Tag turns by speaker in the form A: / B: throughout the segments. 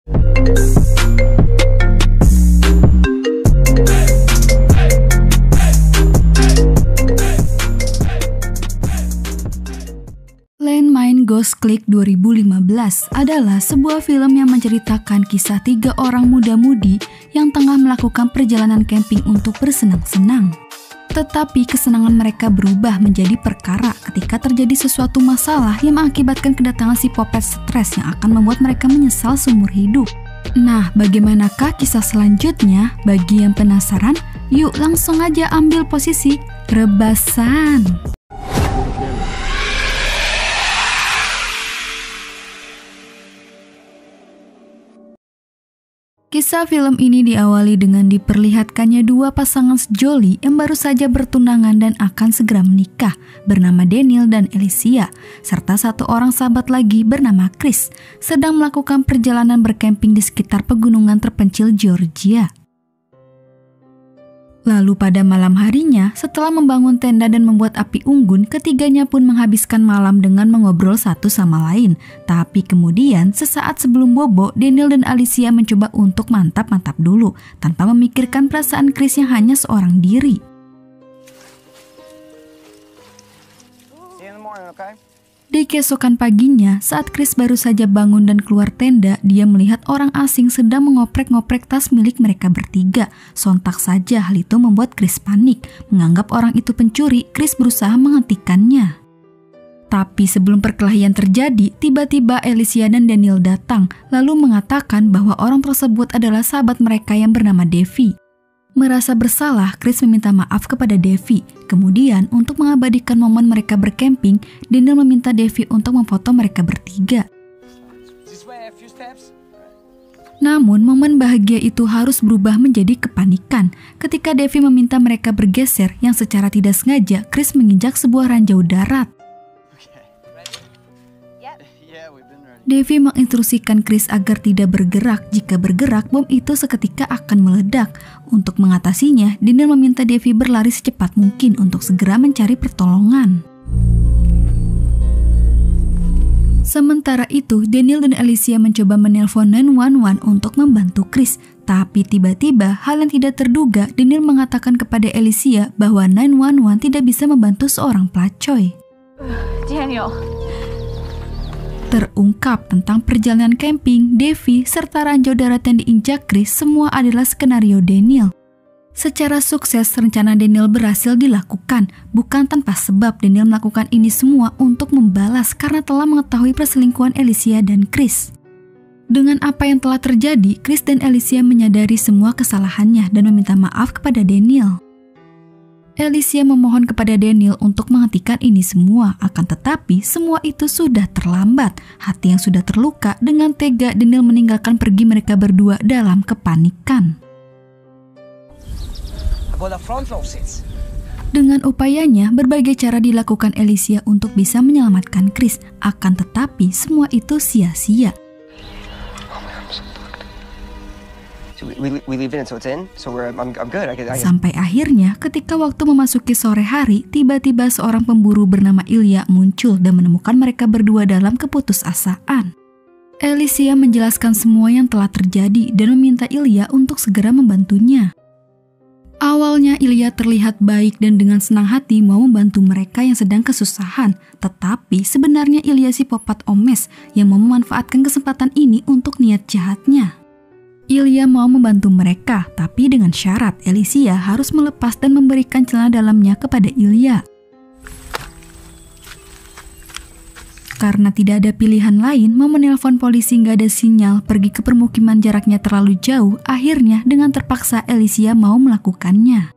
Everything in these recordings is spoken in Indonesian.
A: Landmine Ghost Clique 2015 adalah sebuah film yang menceritakan kisah 3 orang muda-mudi yang tengah melakukan perjalanan camping untuk bersenang-senang. Tetapi kesenangan mereka berubah menjadi perkara ketika terjadi sesuatu masalah yang mengakibatkan kedatangan si Popet stres yang akan membuat mereka menyesal seumur hidup. Nah, bagaimanakah kisah selanjutnya? Bagi yang penasaran, yuk langsung aja ambil posisi rebasan. Kisah film ini diawali dengan diperlihatkannya 2 pasangan sejoli yang baru saja bertunangan dan akan segera menikah, bernama Daniel dan Alicia, serta 1 orang sahabat lagi bernama Chris, sedang melakukan perjalanan berkemping di sekitar pegunungan terpencil Georgia. Lalu pada malam harinya, setelah membangun tenda dan membuat api unggun, ketiganya pun menghabiskan malam dengan mengobrol satu sama lain. Tapi kemudian, sesaat sebelum bobo, Daniel dan Alicia mencoba untuk mantap-mantap dulu, tanpa memikirkan perasaan Chris yang hanya seorang diri.
B: See you in the morning, okay?
A: Di keesokan paginya, saat Chris baru saja bangun dan keluar tenda, dia melihat orang asing sedang mengoprek-ngoprek tas milik mereka bertiga. Sontak saja hal itu membuat Chris panik. Menganggap orang itu pencuri, Chris berusaha menghentikannya. Tapi sebelum perkelahian terjadi, tiba-tiba Alicia dan Daniel datang, lalu mengatakan bahwa orang tersebut adalah sahabat mereka yang bernama Devi. Merasa bersalah, Chris meminta maaf kepada Devi. Kemudian, untuk mengabadikan momen mereka berkemping, Daniel meminta Devi untuk memfoto mereka bertiga. Namun, momen bahagia itu harus berubah menjadi kepanikan. Ketika Devi meminta mereka bergeser, yang secara tidak sengaja, Chris menginjak sebuah ranjau darat. Devi menginstruksikan Chris agar tidak bergerak. Jika bergerak, bom itu seketika akan meledak. Untuk mengatasinya, Daniel meminta Devi berlari secepat mungkin untuk segera mencari pertolongan. Sementara itu, Daniel dan Alicia mencoba menelpon 911 untuk membantu Chris. Tapi tiba-tiba, hal yang tidak terduga, Daniel mengatakan kepada Alicia bahwa 911 tidak bisa membantu seorang pelacur.
C: Daniel.
A: Terungkap tentang perjalanan camping, Devi, serta ranjau darat yang diinjak Chris semua adalah skenario Daniel. Secara sukses, rencana Daniel berhasil dilakukan. Bukan tanpa sebab Daniel melakukan ini semua untuk membalas karena telah mengetahui perselingkuhan Alicia dan Chris. Dengan apa yang telah terjadi, Chris dan Alicia menyadari semua kesalahannya dan meminta maaf kepada Daniel. Alicia memohon kepada Daniel untuk menghentikan ini semua, akan tetapi semua itu sudah terlambat. Hati yang sudah terluka, dengan tega Daniel meninggalkan pergi mereka berdua dalam kepanikan. Dengan upayanya, berbagai cara dilakukan Alicia untuk bisa menyelamatkan Chris, akan tetapi semua itu sia-sia. Sampai akhirnya, ketika waktu memasuki sore hari, tiba-tiba seorang pemburu bernama Ilya muncul dan menemukan mereka berdua dalam keputusasaan. Alicia menjelaskan semua yang telah terjadi dan meminta Ilya untuk segera membantunya. Awalnya Ilya terlihat baik dan dengan senang hati mau membantu mereka yang sedang kesusahan. Tetapi sebenarnya Ilya si popat omes yang mau memanfaatkan kesempatan ini untuk niat jahatnya. Ilya mau membantu mereka, tapi dengan syarat Alicia harus melepas dan memberikan celana dalamnya kepada Ilya. Karena tidak ada pilihan lain, mau menelpon polisi nggak ada sinyal, pergi ke permukiman jaraknya terlalu jauh, akhirnya dengan terpaksa Alicia mau melakukannya.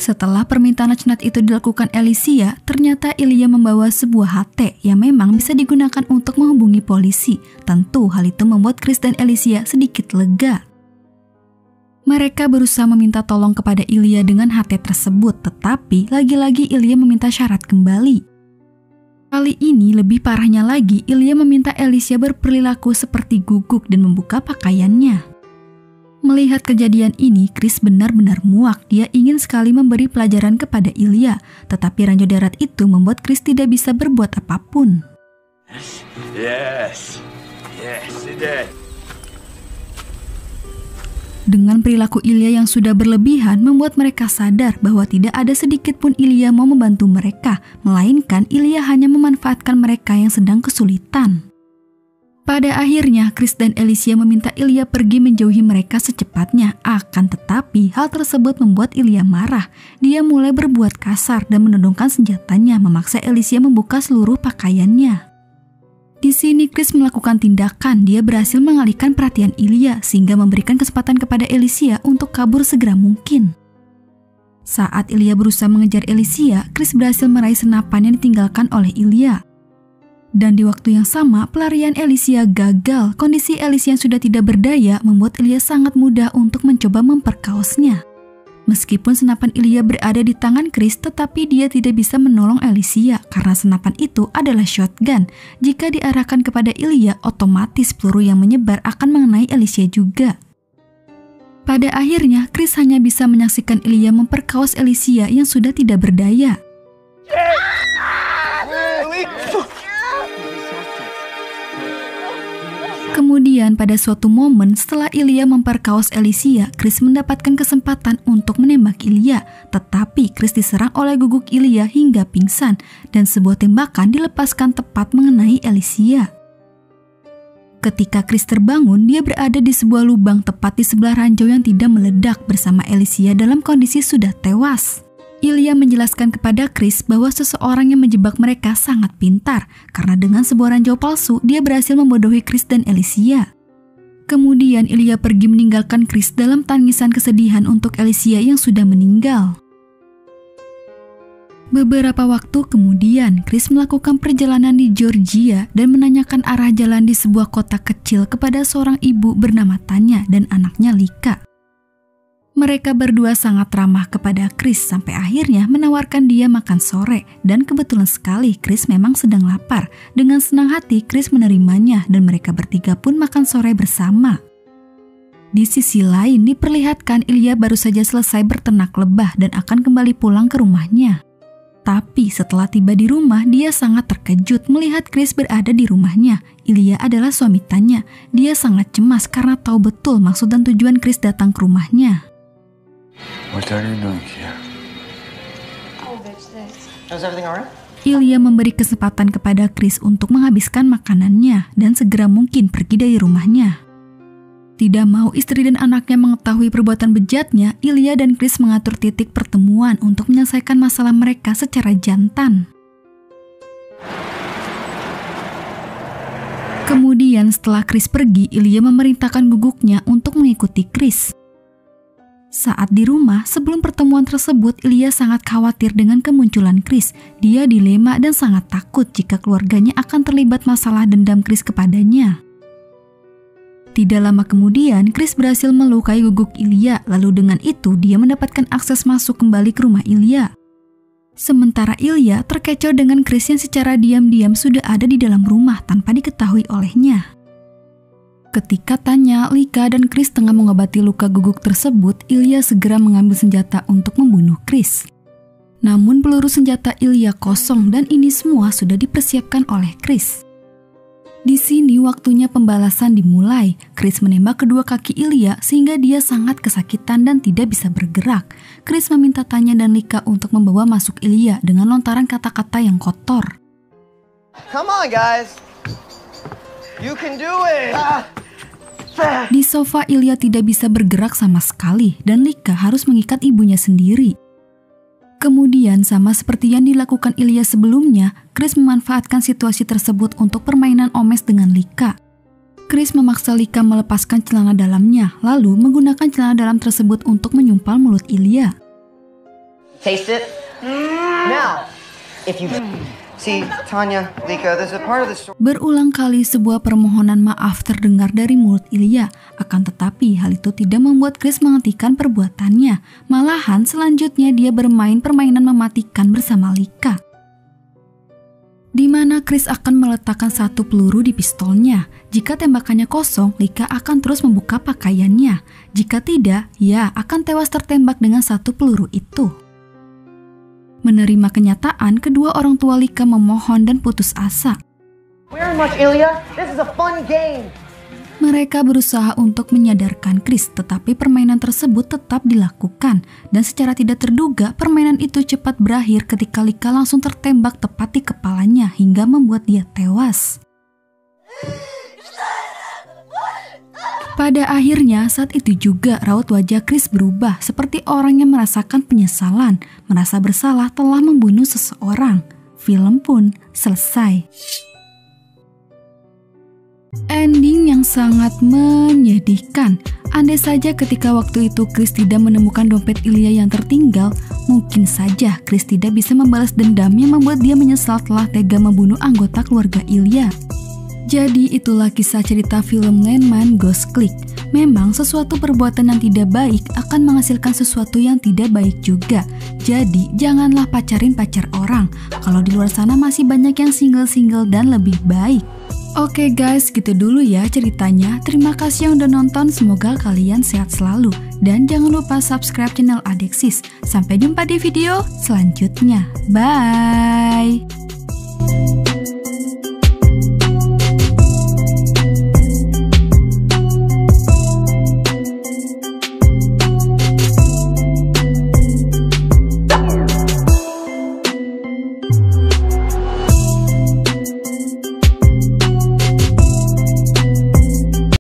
A: Setelah permintaan lacenat itu dilakukan Alicia, ternyata Ilya membawa sebuah HT yang memang bisa digunakan untuk menghubungi polisi. Tentu hal itu membuat Chris dan Alicia sedikit lega. Mereka berusaha meminta tolong kepada Ilya dengan HT tersebut, tetapi lagi-lagi Ilya meminta syarat kembali. Kali ini lebih parahnya lagi, Ilya meminta Alicia berperilaku seperti guguk dan membuka pakaiannya. Melihat kejadian ini, Chris benar-benar muak. Dia ingin sekali memberi pelajaran kepada Ilya, tetapi ranjau darat itu membuat Chris tidak bisa berbuat apapun. Dengan perilaku Ilya yang sudah berlebihan membuat mereka sadar bahwa tidak ada sedikit pun Ilya mau membantu mereka, melainkan Ilya hanya memanfaatkan mereka yang sedang kesulitan. Pada akhirnya, Chris dan Alicia meminta Ilya pergi menjauhi mereka secepatnya. Akan tetapi, hal tersebut membuat Ilya marah. Dia mulai berbuat kasar dan menodongkan senjatanya, memaksa Alicia membuka seluruh pakaiannya. Di sini Chris melakukan tindakan, dia berhasil mengalihkan perhatian Ilya sehingga memberikan kesempatan kepada Alicia untuk kabur segera mungkin. Saat Ilya berusaha mengejar Alicia, Chris berhasil meraih senapan yang ditinggalkan oleh Ilya. Dan di waktu yang sama, pelarian Alicia gagal. Kondisi Alicia yang sudah tidak berdaya membuat Ilya sangat mudah untuk mencoba memperkaosnya. Meskipun senapan Ilya berada di tangan Chris, tetapi dia tidak bisa menolong Alicia karena senapan itu adalah shotgun. Jika diarahkan kepada Ilya, otomatis peluru yang menyebar akan mengenai Alicia juga. Pada akhirnya, Chris hanya bisa menyaksikan Ilya memperkaos Alicia yang sudah tidak berdaya. Kemudian pada suatu momen setelah Ilya memperkaos Alicia, Chris mendapatkan kesempatan untuk menembak Ilya. Tetapi Chris diserang oleh guguk Ilya hingga pingsan dan sebuah tembakan dilepaskan tepat mengenai Alicia. Ketika Chris terbangun, dia berada di sebuah lubang tepat di sebelah ranjau yang tidak meledak bersama Alicia dalam kondisi sudah tewas. Ilya menjelaskan kepada Chris bahwa seseorang yang menjebak mereka sangat pintar karena dengan sebuah ranjau palsu dia berhasil membodohi Chris dan Alicia. Kemudian Ilya pergi meninggalkan Chris dalam tangisan kesedihan untuk Alicia yang sudah meninggal. Beberapa waktu kemudian, Chris melakukan perjalanan di Georgia dan menanyakan arah jalan di sebuah kota kecil kepada seorang ibu bernama Tanya dan anaknya Lika. Mereka berdua sangat ramah kepada Chris sampai akhirnya menawarkan dia makan sore dan kebetulan sekali Chris memang sedang lapar. Dengan senang hati Chris menerimanya dan mereka bertiga pun makan sore bersama. Di sisi lain diperlihatkan Ilya baru saja selesai berternak lebah dan akan kembali pulang ke rumahnya. Tapi setelah tiba di rumah dia sangat terkejut melihat Chris berada di rumahnya. Ilya adalah suami Tanya. Dia sangat cemas karena tahu betul maksud dan tujuan Chris datang ke rumahnya.
C: What are you doing here?
B: Is everything alright?
A: Ilya memberi kesempatan kepada Chris untuk menghabiskan makanannya dan segera mungkin pergi dari rumahnya. Tidak mau istri dan anaknya mengetahui perbuatan bejatnya, Ilya dan Chris mengatur titik pertemuan untuk menyelesaikan masalah mereka secara jantan. Kemudian setelah Chris pergi, Ilya memerintahkan guguknya untuk mengikuti Chris. Saat di rumah, sebelum pertemuan tersebut, Ilya sangat khawatir dengan kemunculan Chris. Dia dilema dan sangat takut jika keluarganya akan terlibat masalah dendam Chris kepadanya. Tidak lama kemudian, Chris berhasil melukai guguk Ilya, lalu dengan itu dia mendapatkan akses masuk kembali ke rumah Ilya. Sementara Ilya terkecoh dengan Chris yang secara diam-diam sudah ada di dalam rumah tanpa diketahui olehnya. Ketika Tanya, Lika, dan Chris tengah mengobati luka guguk tersebut, Ilya segera mengambil senjata untuk membunuh Chris. Namun peluru senjata Ilya kosong dan ini semua sudah dipersiapkan oleh Chris. Di sini waktunya pembalasan dimulai. Chris menembak kedua kaki Ilya sehingga dia sangat kesakitan dan tidak bisa bergerak. Chris meminta Tanya dan Lika untuk membawa masuk Ilya dengan lontaran kata-kata yang kotor.
B: Come on, guys. You can do it.
A: Di sofa Ilya tidak bisa bergerak sama sekali dan Lika harus mengikat ibunya sendiri. Kemudian sama seperti yang dilakukan Ilya sebelumnya, Chris memanfaatkan situasi tersebut untuk permainan omes dengan Lika. Chris memaksa Lika melepaskan celana dalamnya, lalu menggunakan celana dalam tersebut untuk menyumpal mulut Ilya.
B: Taste it. Now, if you see, Tanya, Lika, there's a part of the story.
A: Berulang kali sebuah permohonan maaf terdengar dari mulut Ilya, akan tetapi hal itu tidak membuat Chris menghentikan perbuatannya. Malahan selanjutnya dia bermain permainan mematikan bersama Lika, di mana Chris akan meletakkan satu peluru di pistolnya. Jika tembakannya kosong, Lika akan terus membuka pakaiannya. Jika tidak, ia akan tewas tertembak dengan satu peluru itu. Menerima kenyataan, kedua orang tua Lika memohon dan putus asa.
B: Very much, Ilya. This is a fun game.
A: Mereka berusaha untuk menyadarkan Chris, tetapi permainan tersebut tetap dilakukan. Dan secara tidak terduga, permainan itu cepat berakhir ketika Lika langsung tertembak tepat di kepalanya hingga membuat dia tewas. Pada akhirnya, saat itu juga raut wajah Chris berubah seperti orang yang merasakan penyesalan, merasa bersalah telah membunuh seseorang. Film pun selesai. Ending yang sangat menyedihkan. Andai saja ketika waktu itu Chris tidak menemukan dompet Ilya yang tertinggal, mungkin saja Chris tidak bisa membalas dendam yang membuat dia menyesal telah tega membunuh anggota keluarga Ilya. Jadi itulah kisah cerita film Landman Ghost Click. Memang sesuatu perbuatan yang tidak baik akan menghasilkan sesuatu yang tidak baik juga. Jadi janganlah pacarin pacar orang. Kalau di luar sana masih banyak yang single-single dan lebih baik. Oke guys, gitu dulu ya ceritanya. Terima kasih yang udah nonton, semoga kalian sehat selalu. Dan jangan lupa subscribe channel Adeksis. Sampai jumpa di video selanjutnya. Bye!